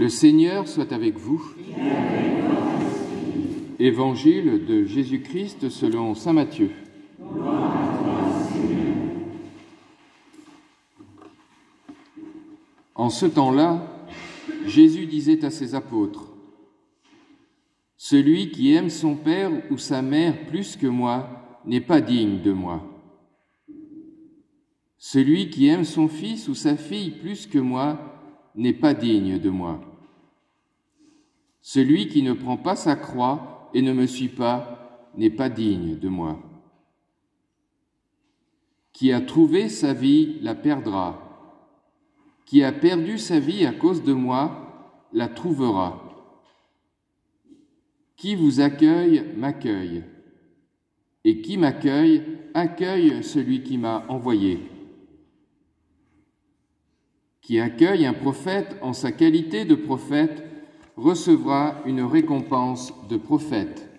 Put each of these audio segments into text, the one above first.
Le Seigneur soit avec vous. Évangile de Jésus-Christ selon saint Matthieu. En ce temps-là, Jésus disait à ses apôtres : « Celui qui aime son père ou sa mère plus que moi n'est pas digne de moi. Celui qui aime son fils ou sa fille plus que moi n'est pas digne de moi. Celui qui ne prend pas sa croix et ne me suit pas n'est pas digne de moi. Qui a trouvé sa vie la perdra. Qui a perdu sa vie à cause de moi la trouvera. Qui vous accueille m'accueille, et qui m'accueille accueille celui qui m'a envoyé. Qui accueille un prophète en sa qualité de prophète recevra une récompense de prophète.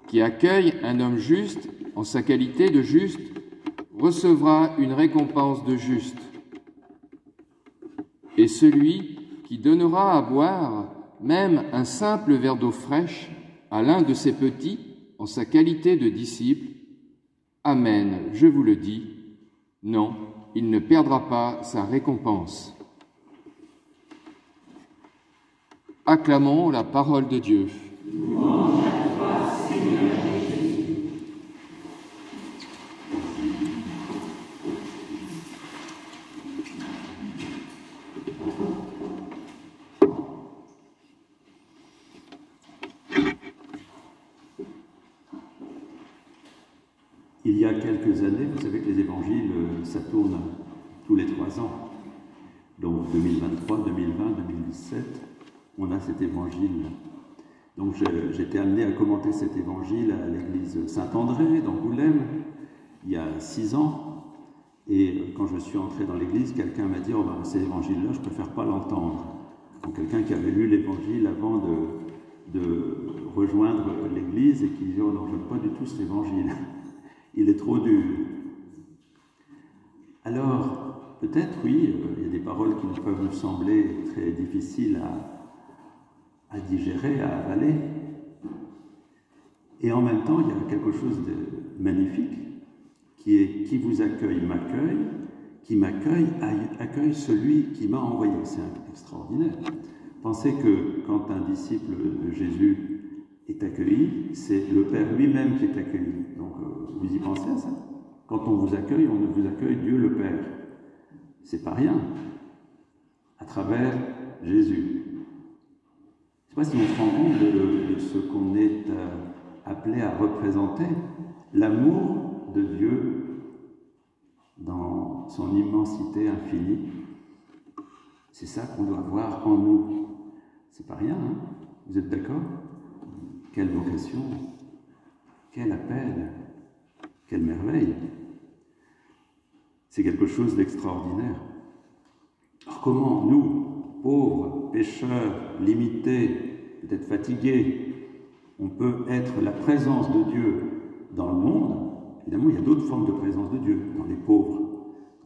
Qui accueille un homme juste en sa qualité de juste recevra une récompense de juste. Et celui qui donnera à boire même un simple verre d'eau fraîche à l'un de ses petits en sa qualité de disciple, amen, je vous le dis, non, il ne perdra pas sa récompense. » Acclamons la parole de Dieu. Louange à toi, Seigneur Jésus. Il y a quelques années, vous savez que les évangiles, ça tourne tous les 3 ans. Donc 2023, 2020, 2017, on a cet évangile. Donc j'étais amené à commenter cet évangile à l'église Saint-André, d'Angoulême, il y a 6 ans. Et quand je suis entré dans l'église, quelqu'un m'a dit « Oh ben, cet évangile-là, je ne préfère pas l'entendre. » Donc quelqu'un qui avait lu l'évangile avant de rejoindre l'église et qui dit « Oh non, je n'aime pas du tout cet évangile. Il est trop dur. » Alors, peut-être, oui, il y a des paroles qui peuvent nous sembler très difficiles à digérer, à avaler. Et en même temps, il y a quelque chose de magnifique qui est « Qui vous accueille m'accueille, qui m'accueille accueille celui qui m'a envoyé ». C'est extraordinaire. Pensez que quand un disciple de Jésus est accueilli, c'est le Père lui-même qui est accueilli. Donc, vous y pensez à ça? Quand on vous accueille, on vous accueille Dieu le Père. C'est pas rien. À travers Jésus. Je ne sais pas si on se rend compte de ce qu'on est appelé à représenter. L'amour de Dieu dans son immensité infinie. C'est ça qu'on doit voir en nous. C'est pas rien, hein? Vous êtes d'accord? Quelle vocation, quel appel, quelle merveille. C'est quelque chose d'extraordinaire. Alors comment nous, pauvres, pécheurs, limités, peut-être fatigués, on peut être la présence de Dieu dans le monde? Évidemment, il y a d'autres formes de présence de Dieu, dans les pauvres.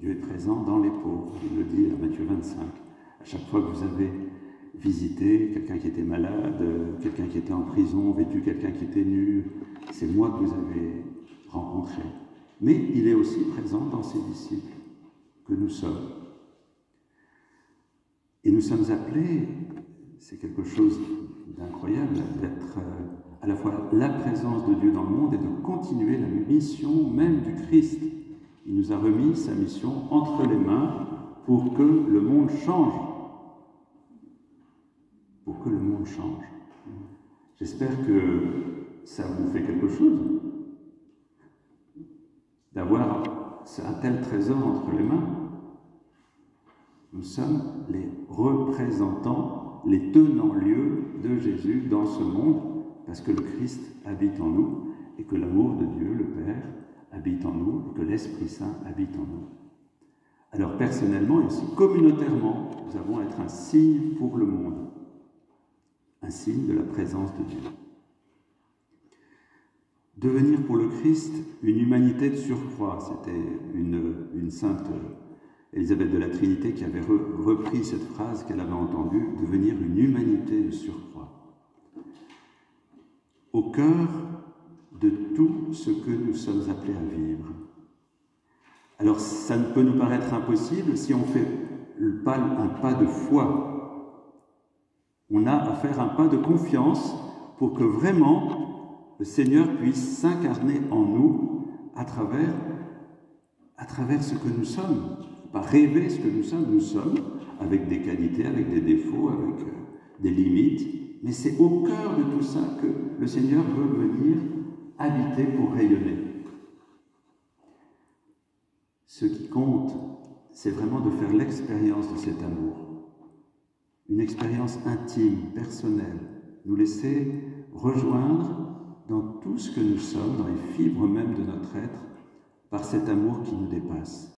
Dieu est présent dans les pauvres, il le dit à Matthieu 25. À chaque fois que vous avez visité quelqu'un qui était malade, quelqu'un qui était en prison, vêtu quelqu'un qui était nu, c'est moi que vous avez rencontré. Mais il est aussi présent dans ses disciples, que nous sommes. Et nous sommes appelés, c'est quelque chose d'incroyable, d'être à la fois la présence de Dieu dans le monde et de continuer la mission même du Christ. Il nous a remis sa mission entre les mains pour que le monde change. Pour que le monde change. J'espère que ça vous fait quelque chose d'avoir un tel trésor entre les mains. Nous sommes les représentants, les tenants-lieux de Jésus dans ce monde, parce que le Christ habite en nous et que l'amour de Dieu, le Père, habite en nous et que l'Esprit Saint habite en nous. Alors personnellement et aussi communautairement, nous avons à être un signe pour le monde, un signe de la présence de Dieu. Devenir pour le Christ une humanité de surcroît, c'était une sainte Élisabeth de la Trinité qui avait repris cette phrase qu'elle avait entendue, devenir une humanité de surcroît. Au cœur de tout ce que nous sommes appelés à vivre. Alors ça ne peut nous paraître impossible si on fait un pas de foi. On a à faire un pas de confiance pour que vraiment le Seigneur puisse s'incarner en nous à travers ce que nous sommes. Pas rêver ce que nous sommes, avec des qualités, avec des défauts, avec des limites, mais c'est au cœur de tout ça que le Seigneur veut venir habiter pour rayonner. Ce qui compte, c'est vraiment de faire l'expérience de cet amour, une expérience intime, personnelle, nous laisser rejoindre dans tout ce que nous sommes, dans les fibres même de notre être, par cet amour qui nous dépasse.